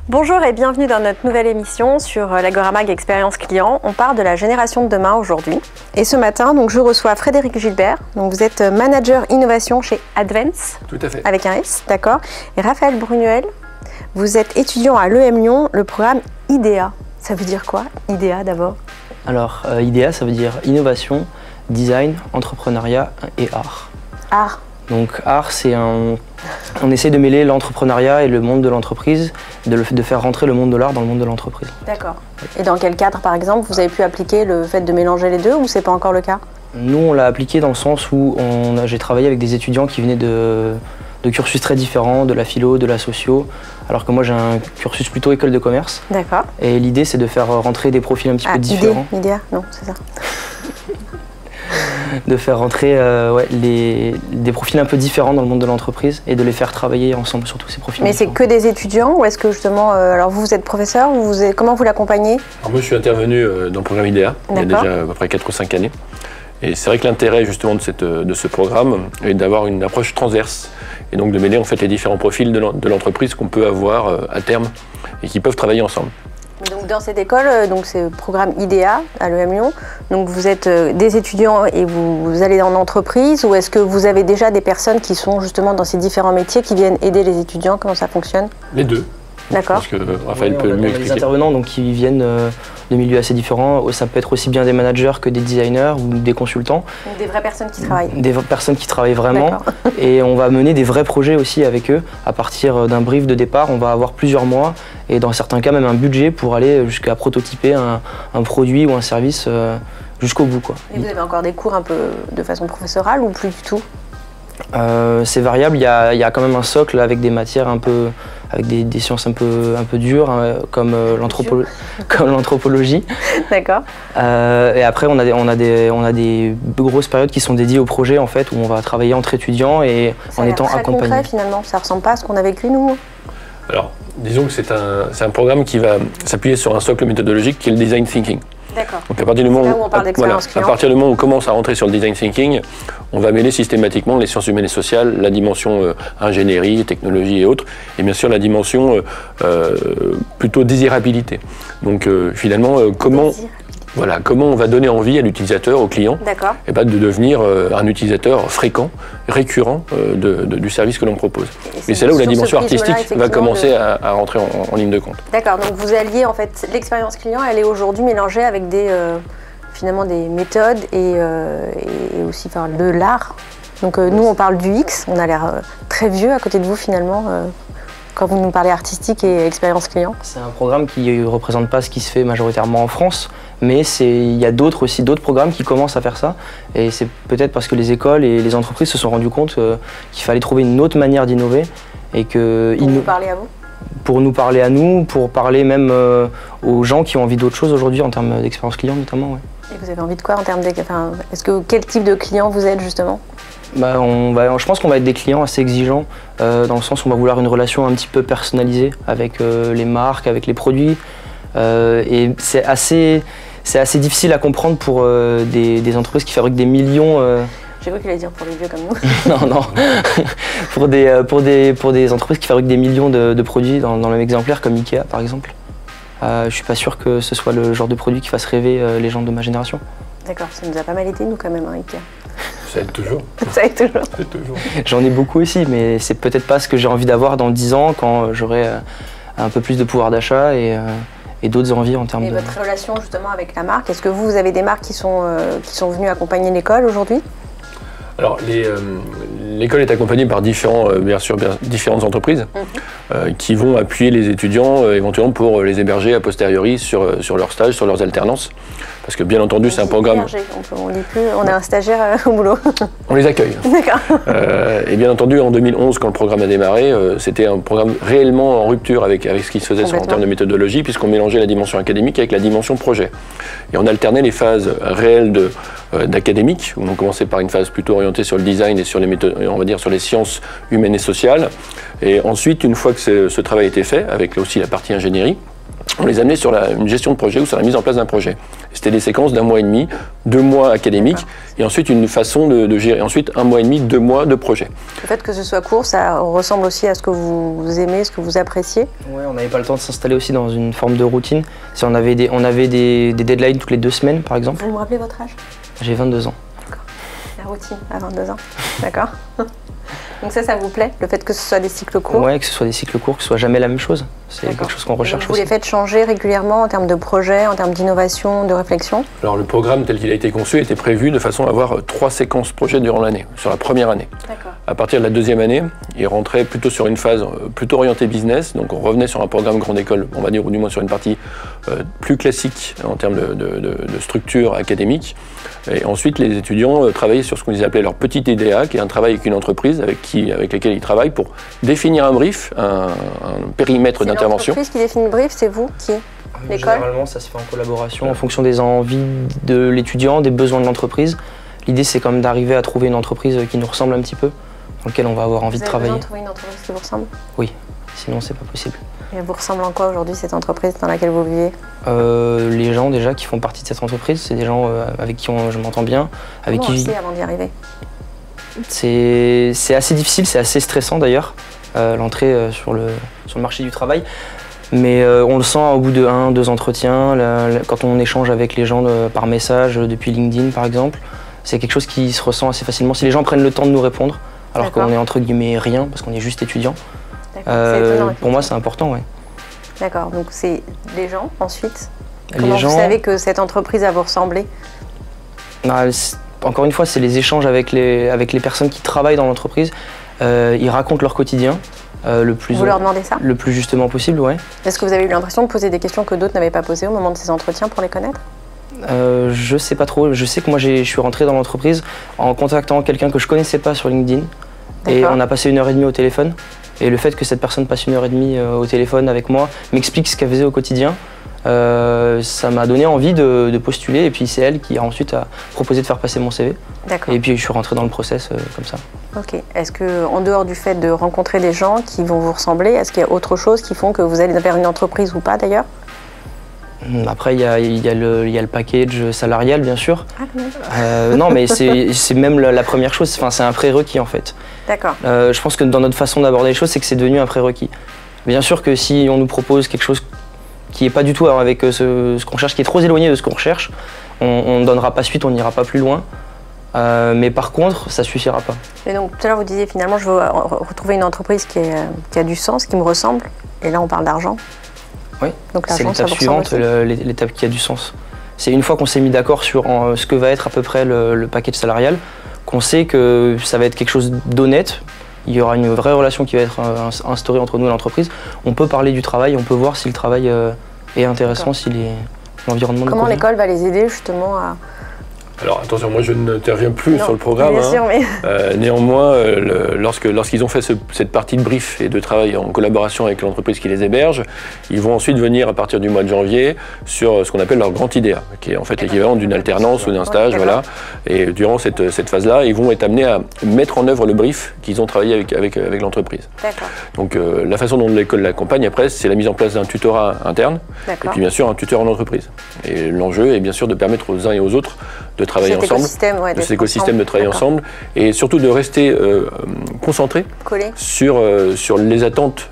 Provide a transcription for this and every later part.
Bonjour et bienvenue dans notre nouvelle émission sur l'Agora Mag Expérience Client. On parle de la génération de demain aujourd'hui. Et ce matin, donc, je reçois Frédéric Gilbert. Donc, vous êtes manager innovation chez Advance. Tout à fait. Avec un S, d'accord. Et Raphaël Brunuel, vous êtes étudiant à l'EM Lyon, le programme IDEA. Ça veut dire quoi, IDEA d'abord? Alors, IDEA, ça veut dire innovation, design, entrepreneuriat et art. Art. Donc, art, c'est un... On essaie de mêler l'entrepreneuriat et le monde de l'entreprise, de faire rentrer le monde de l'art dans le monde de l'entreprise. D'accord. Et dans quel cadre, par exemple, vous avez pu appliquer le fait de mélanger les deux ou c'est pas encore le cas? Nous, on l'a appliqué dans le sens où j'ai travaillé avec des étudiants qui venaient de cursus très différents, de la philo, de la socio, alors que moi j'ai un cursus plutôt école de commerce. D'accord. Et l'idée, c'est de faire rentrer des profils un petit peu différents. IDEA, non, c'est ça. De faire rentrer des profils un peu différents dans le monde de l'entreprise et de les faire travailler ensemble sur tous ces profils. Mais c'est que des étudiants ou est-ce que justement, alors vous êtes professeur ou comment vous l'accompagnez? Moi je suis intervenu dans le programme IDEA il y a déjà à peu près 4 ou 5 années. Et c'est vrai que l'intérêt justement de ce programme est d'avoir une approche transverse et donc de mêler en fait les différents profils de l'entreprise qu'on peut avoir à terme et qui peuvent travailler ensemble. Donc dans cette école, donc c'est le programme IDEA à l'EM Lyon, donc vous êtes des étudiants et vous allez en entreprise ou est-ce que vous avez déjà des personnes qui sont justement dans ces différents métiers qui viennent aider les étudiants? Comment ça fonctionne? Les deux. D'accord. Parce que Raphaël peut mieux expliquer. Les intervenants donc, qui viennent de milieux assez différents, ça peut être aussi bien des managers que des designers ou des consultants. Donc des vraies personnes qui travaillent. Des personnes qui travaillent vraiment. Et on va mener des vrais projets aussi avec eux. À partir d'un brief de départ, on va avoir plusieurs mois et dans certains cas même un budget pour aller jusqu'à prototyper un produit ou un service jusqu'au bout, quoi. Et vous avez encore des cours un peu de façon professorale ou plus du tout? C'est variable, il y a quand même un socle avec des matières un peu, avec des sciences un peu dures, hein, comme l'anthropologie. D'accord. Et après on a des grosses périodes qui sont dédiées au projet en fait, où on va travailler entre étudiants et en étant accompagné. C'est concret finalement, ça ressemble pas à ce qu'on a vécu nous. Alors, disons que c'est un programme qui va s'appuyer sur un socle méthodologique qui est le design thinking. D'accord. Donc à partir du moment où on commence à rentrer sur le design thinking, on va mêler systématiquement les sciences humaines et sociales, la dimension ingénierie, technologie et autres, et bien sûr la dimension plutôt désirabilité. Donc finalement, comment on va donner envie à l'utilisateur, au client, de devenir un utilisateur fréquent, récurrent du service que l'on propose. Et c'est là où la dimension artistique va commencer à rentrer en ligne de compte. D'accord, donc vous alliez en fait, l'expérience client, elle est aujourd'hui mélangée avec finalement des méthodes et aussi de l'art. Donc nous on parle du X, on a l'air très vieux à côté de vous finalement. Quand vous nous parlez artistique et expérience client. C'est un programme qui ne représente pas ce qui se fait majoritairement en France, mais il y a d'autres programmes qui commencent à faire ça. Et c'est peut-être parce que les écoles et les entreprises se sont rendus compte qu'il fallait trouver une autre manière d'innover. Pour nous parler à vous? Pour nous parler à nous, pour parler même aux gens qui ont envie d'autre chose aujourd'hui en termes d'expérience client notamment. Ouais. Et vous avez envie de quoi en termes quel type de client vous êtes justement? Je pense qu'on va être des clients assez exigeants, dans le sens où on va vouloir une relation un petit peu personnalisée avec les marques, avec les produits. Et c'est assez difficile à comprendre pour des entreprises qui fabriquent des millions. J'ai cru qu'il allait dire pour les vieux comme nous. Non. pour des entreprises qui fabriquent des millions de produits dans le même exemplaire, comme Ikea par exemple. Je suis pas sûr que ce soit le genre de produit qui fasse rêver les gens de ma génération. D'accord, ça nous a pas mal été nous quand même, hein, Ikea. Ça aide toujours. Ça aide toujours. J'en ai beaucoup aussi, mais c'est peut-être pas ce que j'ai envie d'avoir dans 10 ans quand j'aurai un peu plus de pouvoir d'achat et d'autres envies en termes de... Et votre relation justement avec la marque, est-ce que vous avez des marques qui sont venues accompagner l'école aujourd'hui? Alors, l'école est accompagnée par différentes entreprises qui vont appuyer les étudiants éventuellement pour les héberger a posteriori sur leurs stages, sur leurs alternances. Parce que bien entendu, c'est un programme... On dit plus, on a un stagiaire au boulot. On les accueille. D'accord. Et bien entendu, en 2011, quand le programme a démarré, c'était un programme réellement en rupture avec ce qui se faisait en termes de méthodologie, puisqu'on mélangeait la dimension académique avec la dimension projet. Et on alternait les phases réelles d'académique, où on commençait par une phase plutôt orientée sur le design et sur les méthodes, on va dire sur les sciences humaines et sociales. Et ensuite, une fois que ce travail était fait, avec aussi la partie ingénierie, on les amenait sur une gestion de projet ou sur la mise en place d'un projet. C'était des séquences d'1 mois et demi, 2 mois académiques, et ensuite une façon de gérer. Ensuite 1 mois et demi, 2 mois de projet. Le fait que ce soit court, ça ressemble aussi à ce que vous aimez, ce que vous appréciez? Oui, on n'avait pas le temps de s'installer aussi dans une forme de routine. On avait des deadlines toutes les 2 semaines, par exemple. Vous me rappelez votre âge? J'ai 22 ans. D'accord. La routine à 22 ans, d'accord. Donc ça vous plaît, le fait que ce soit des cycles courts? Oui, que ce soit des cycles courts, que ce soit jamais la même chose. C'est quelque chose qu'on recherche aussi. Vous les faites changer régulièrement en termes de projet, en termes d'innovation, de réflexion? Alors le programme tel qu'il a été conçu était prévu de façon à avoir 3 séquences projets durant l'année, sur la première année. À partir de la 2e année, il rentrait plutôt sur une phase plutôt orientée business, donc on revenait sur un programme grande école, on va dire, ou du moins sur une partie plus classique en termes de structure académique. Et ensuite, les étudiants travaillaient sur ce qu'on appelait leur petit IDA, qui est un travail avec une entreprise avec laquelle ils travaillent pour définir un brief, un périmètre d'intervention. L'entreprise qui définit le brief, c'est vous qui? L'école? Généralement, ça se fait en collaboration en fonction des envies de l'étudiant, des besoins de l'entreprise. L'idée, c'est quand même d'arriver à trouver une entreprise qui nous ressemble un petit peu, dans laquelle on va avoir envie de travailler. Vous avez besoin de trouver une entreprise qui vous ressemble? Oui, sinon c'est pas possible. Et elle vous ressemble en quoi aujourd'hui, cette entreprise dans laquelle vous vivez? Les gens déjà qui font partie de cette entreprise, c'est des gens avec qui je m'entends bien. Comment on sait avant d'y arriver? C'est assez difficile, c'est assez stressant d'ailleurs, l'entrée sur le marché du travail. Mais on le sent au bout de 1-2 entretiens, quand on échange avec les gens par message, depuis LinkedIn par exemple. C'est quelque chose qui se ressent assez facilement. Si les gens prennent le temps de nous répondre, alors qu'on est entre guillemets rien, parce qu'on est juste étudiant, pour moi c'est important, oui. D'accord, donc c'est les gens ensuite. Comment vous savez que cette entreprise va vous ressembler? Encore une fois, c'est les échanges avec les personnes qui travaillent dans l'entreprise. Ils racontent leur quotidien. Vous leur demandez ça? Le plus justement possible, oui. Est-ce que vous avez eu l'impression de poser des questions que d'autres n'avaient pas posées au moment de ces entretiens pour les connaître? Je sais pas trop. Je sais que moi je suis rentré dans l'entreprise en contactant quelqu'un que je connaissais pas sur LinkedIn. Et on a passé 1h30 au téléphone. Et le fait que cette personne passe 1h30 au téléphone avec moi, m'explique ce qu'elle faisait au quotidien, ça m'a donné envie de postuler. Et puis c'est elle qui a ensuite proposé de faire passer mon CV. Et puis je suis rentré dans le process comme ça. Ok. Est-ce qu'en dehors du fait de rencontrer des gens qui vont vous ressembler, est-ce qu'il y a autre chose qui font que vous allez vers une entreprise ou pas d'ailleurs? Après, il y a le package salarial, bien sûr. Non, mais c'est même la première chose. Enfin, c'est un prérequis, en fait. D'accord. Je pense que dans notre façon d'aborder les choses, c'est que c'est devenu un prérequis. Bien sûr que si on nous propose quelque chose qui n'est pas du tout avec ce qu'on cherche, qui est trop éloigné de ce qu'on recherche, on ne donnera pas suite, on n'ira pas plus loin. Mais par contre, ça ne suffira pas. Et donc, tout à l'heure, vous disiez finalement, je veux retrouver une entreprise qui a du sens, qui me ressemble. Et là, on parle d'argent. Oui, c'est l'étape suivante, l'étape qui a du sens. C'est une fois qu'on s'est mis d'accord sur ce que va être à peu près le package salarial, qu'on sait que ça va être quelque chose d'honnête, il y aura une vraie relation qui va être instaurée entre nous et l'entreprise. On peut parler du travail, on peut voir si le travail est intéressant, si l'environnement... Comment l'école va les aider justement à... Alors attention, moi je n'interviens plus sur le programme. Bien sûr, mais... Néanmoins, lorsqu'ils ont fait cette partie de brief et de travail en collaboration avec l'entreprise qui les héberge, ils vont ensuite venir à partir du mois de janvier sur ce qu'on appelle leur grand IDEA, qui est en fait l'équivalent d'une alternance ou d'un stage. Voilà. Et durant cette phase-là, ils vont être amenés à mettre en œuvre le brief qu'ils ont travaillé avec l'entreprise. Donc la façon dont l'école l'accompagne après, c'est la mise en place d'un tutorat interne et puis bien sûr un tuteur en entreprise. Et l'enjeu est bien sûr de permettre aux uns et aux autres de travailler ensemble, de cet écosystème de travailler ensemble, et surtout de rester concentré sur les attentes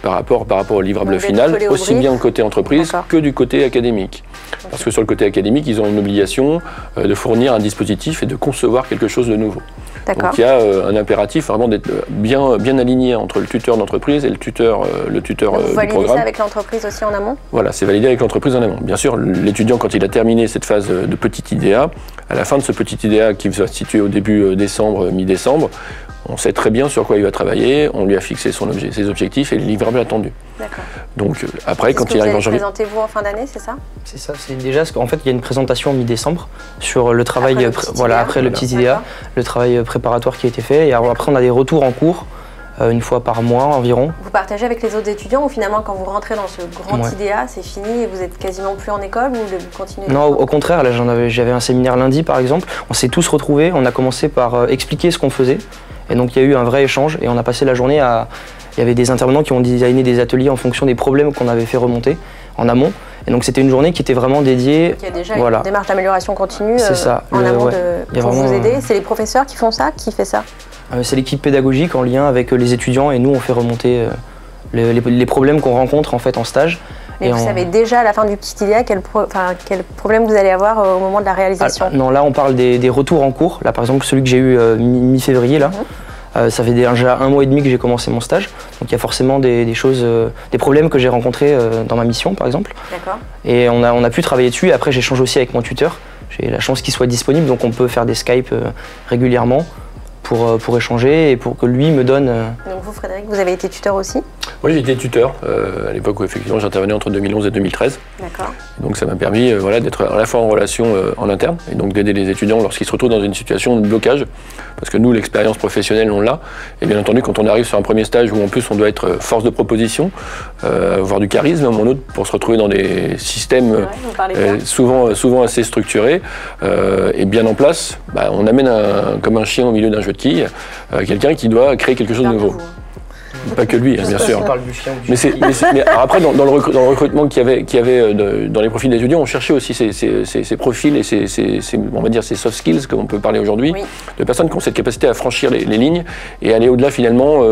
par rapport au livrable final, aussi bien du côté entreprise que du côté académique. Parce que sur le côté académique, ils ont une obligation de fournir un dispositif et de concevoir quelque chose de nouveau. Donc il y a un impératif vraiment d'être bien aligné entre le tuteur d'entreprise et le tuteur du programme. Vous validez ça avec l'entreprise aussi en amont? Voilà, c'est validé avec l'entreprise en amont. Bien sûr, l'étudiant, quand il a terminé cette phase de petit IDEA, à la fin de ce petit IDEA qui va se situer au début décembre, mi-décembre, on sait très bien sur quoi il va travailler, on lui a fixé ses objectifs et les livrables attendus. Donc après, quand il arrive en janvier... Présentez-vous en fin d'année, c'est ça? C'est ça, c'est déjà ce qu'en fait, il y a une présentation mi-décembre sur le travail, après le petit IDEA, le travail préparatoire qui a été fait, et après on a des retours en cours, une fois par mois environ. Vous partagez avec les autres étudiants ou finalement quand vous rentrez dans ce grand IDEA, c'est fini et vous êtes quasiment plus en école ou vous continuez? Non, au contraire, là j'avais un séminaire lundi par exemple, on s'est tous retrouvés, on a commencé par expliquer ce qu'on faisait, et donc il y a eu un vrai échange et on a passé la journée à... Il y avait des intervenants qui ont designé des ateliers en fonction des problèmes qu'on avait fait remonter. en amont. Et donc c'était une journée qui était vraiment dédiée. Il y a déjà une démarche d'amélioration continue en amont pour vous aider. C'est les professeurs qui font ça? Qui fait ça? C'est l'équipe pédagogique en lien avec les étudiants et nous on fait remonter les problèmes qu'on rencontre en fait en stage. Mais vous savez déjà à la fin du petit IDEA quel problème vous allez avoir au moment de la réalisation? Non, là on parle des retours en cours. Là par exemple celui que j'ai eu mi-février là. Ça fait déjà 1 mois et demi que j'ai commencé mon stage, donc il y a forcément des choses, des problèmes que j'ai rencontrés dans ma mission par exemple. D'accord. Et on a pu travailler dessus. Et après j'échange aussi avec mon tuteur. J'ai la chance qu'il soit disponible, donc on peut faire des Skype régulièrement pour échanger et pour que lui me donne. Donc vous Frédéric, vous avez été tuteur aussi? Oui, j'ai été tuteur à l'époque où effectivement j'intervenais entre 2011 et 2013. D'accord. Donc ça m'a permis d'être à la fois en relation en interne et donc d'aider les étudiants lorsqu'ils se retrouvent dans une situation de blocage. Parce que nous, l'expérience professionnelle, on l'a. Et bien entendu, quand on arrive sur un premier stage où en plus on doit être force de proposition, avoir du charisme, à mon autre, pour se retrouver dans des systèmes souvent assez structurés et bien en place, on amène comme un chien au milieu d'un jeu de quilles, quelqu'un qui doit créer quelque chose de nouveau. Pas que lui, bien sûr. Mais après, dans le recrutement qu'il y avait dans les profils des étudiants, on cherchait aussi ces profils et on va dire ces soft skills, comme on peut parler aujourd'hui, de personnes qui ont cette capacité à franchir les lignes et aller au-delà finalement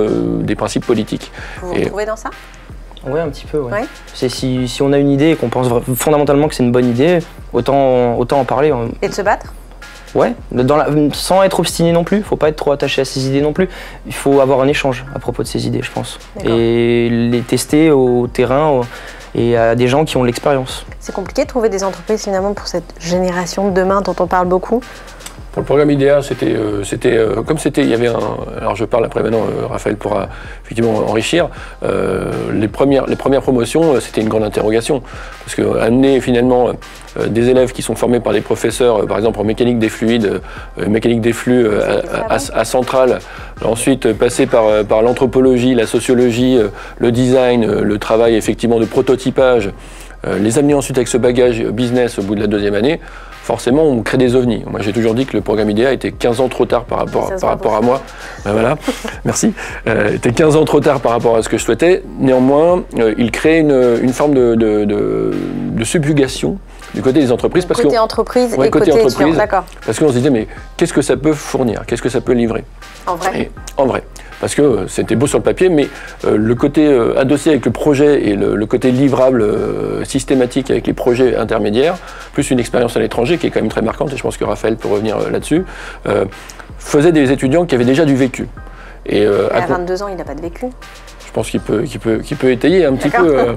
des principes politiques. Vous vous retrouvez dans ça? Oui, un petit peu. Ouais. Si on a une idée et qu'on pense fondamentalement que c'est une bonne idée, autant en parler. Et de se battre? Ouais, sans être obstiné non plus, il ne faut pas être trop attaché à ses idées non plus. Il faut avoir un échange à propos de ses idées, je pense. Et les tester au terrain et à des gens qui ont de l'expérience. C'est compliqué de trouver des entreprises finalement pour cette génération de demain dont on parle beaucoup? Pour le programme IDEA, il y avait alors je parle après maintenant, Raphaël pourra effectivement enrichir. Les premières promotions, c'était une grande interrogation. Parce que amener finalement des élèves qui sont formés par des professeurs, par exemple en mécanique des fluides, mécanique des flux à Centrale, ensuite passer par l'anthropologie, la sociologie, le design, le travail effectivement de prototypage, les amener ensuite avec ce bagage business au bout de la 2e année, forcément, on crée des ovnis. Moi, j'ai toujours dit que le programme IDEA était 15 ans trop tard par rapport à moi. Voilà, merci. Était 15 ans trop tard par rapport à ce que je souhaitais. Néanmoins, il crée une forme de subjugation du côté des entreprises. Côté entreprise et côté étudiant, d'accord. Parce qu'on se disait, mais qu'est-ce que ça peut fournir? Qu'est-ce que ça peut livrer? En vrai? En vrai. Parce que c'était beau sur le papier, mais le côté adossé avec le projet et le côté livrable systématique avec les projets intermédiaires, plus une expérience à l'étranger qui est quand même très marquante, et je pense que Raphaël peut revenir là-dessus, faisait des étudiants qui avaient déjà du vécu. Et à 22 ans, il n'a pas de vécu. Je pense qu'il peut étayer un petit peu.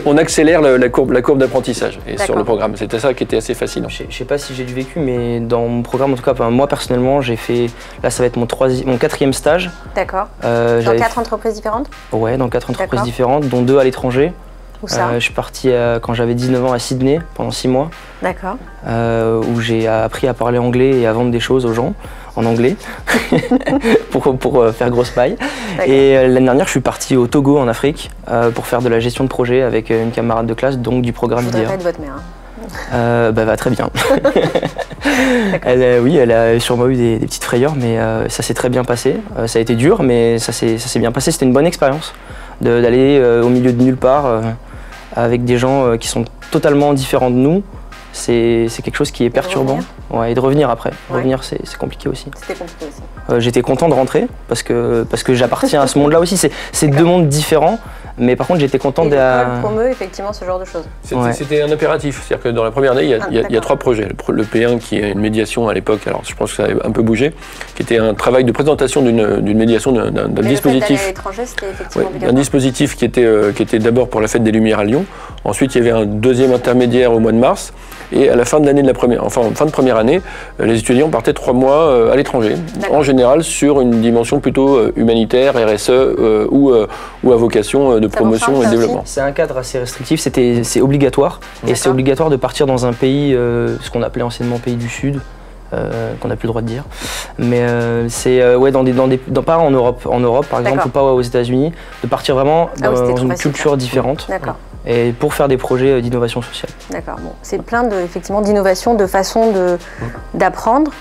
On accélère la courbe d'apprentissage sur le programme. C'était ça qui était assez fascinant. Je ne sais pas si j'ai du vécu, mais dans mon programme, en tout cas, moi personnellement, j'ai fait. Là, ça va être mon 4e stage. D'accord. Dans 4 entreprises différentes? Ouais, dans 4 entreprises différentes, dont 2 à l'étranger. Où ça? Je suis parti quand j'avais 19 ans à Sydney pendant 6 mois. D'accord. Où j'ai appris à parler anglais et à vendre des choses aux gens en anglais pour faire grosse paille. Et l'année dernière, je suis parti au Togo en Afrique pour faire de la gestion de projet avec une camarade de classe, donc du programme IDEA. Je voudrais pas être votre mère. Va très bien. Elle a sûrement eu des petites frayeurs, mais ça s'est très bien passé. Ça a été dur, mais ça s'est bien passé. C'était une bonne expérience d'aller au milieu de nulle part avec des gens qui sont totalement différents de nous. C'est quelque chose qui est perturbant. Et de revenir après. Revenir, c'est compliqué aussi. C'était compliqué aussi. J'étais content de rentrer parce que j'appartiens à ce monde-là aussi. C'est 2 mondes différents. Mais par contre, j'étais content de... l'école promeut effectivement ce genre de choses. C'était un impératif. C'est-à-dire que dans la première année, il y a 3 projets. Le P1 qui est une médiation à l'époque, alors je pense que ça a un peu bougé, qui était un travail de présentation d'une médiation d'un dispositif. À l'étranger, c'était effectivement obligatoire. Un dispositif qui était d'abord pour la Fête des Lumières à Lyon. Ensuite, il y avait un 2e intermédiaire au mois de mars. Et à la fin de l'année en fin de première année, les étudiants partaient 3 mois à l'étranger, en général sur une dimension plutôt humanitaire, RSE ou à vocation de promotion et de développement. C'est un cadre assez restrictif, c'est obligatoire. Et c'est obligatoire de partir dans un pays, ce qu'on appelait anciennement pays du Sud, qu'on n'a plus le droit de dire. Mais c'est pas en Europe par exemple, ou pas aux États-Unis, de partir vraiment dans une culture différente. D'accord. Et pour faire des projets d'innovation sociale. D'accord, bon. C'est plein effectivement d'innovation, de façons d'apprendre,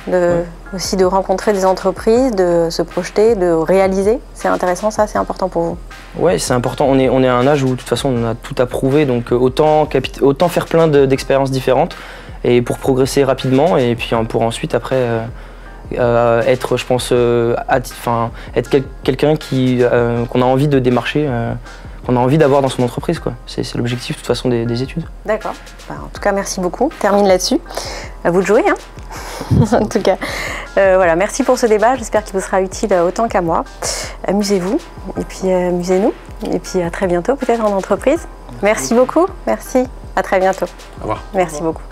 aussi de rencontrer des entreprises, de se projeter, de réaliser. C'est intéressant ça, c'est important pour vous? Ouais, c'est important. On est à un âge où de toute façon on a tout à prouver, donc autant faire plein d'expériences différentes et pour progresser rapidement et puis pour ensuite après être, je pense, être quelqu'un qu'on a envie de démarcher, qu'on a envie d'avoir dans son entreprise, quoi. C'est l'objectif de toute façon des études. D'accord. Bah, en tout cas, merci beaucoup. On termine là-dessus. À vous de jouer, hein. En tout cas, voilà. Merci pour ce débat. J'espère qu'il vous sera utile autant qu'à moi. Amusez-vous et puis amusez-nous. Et puis à très bientôt, peut-être en entreprise. Merci beaucoup. Merci. À très bientôt. Au revoir. Merci beaucoup.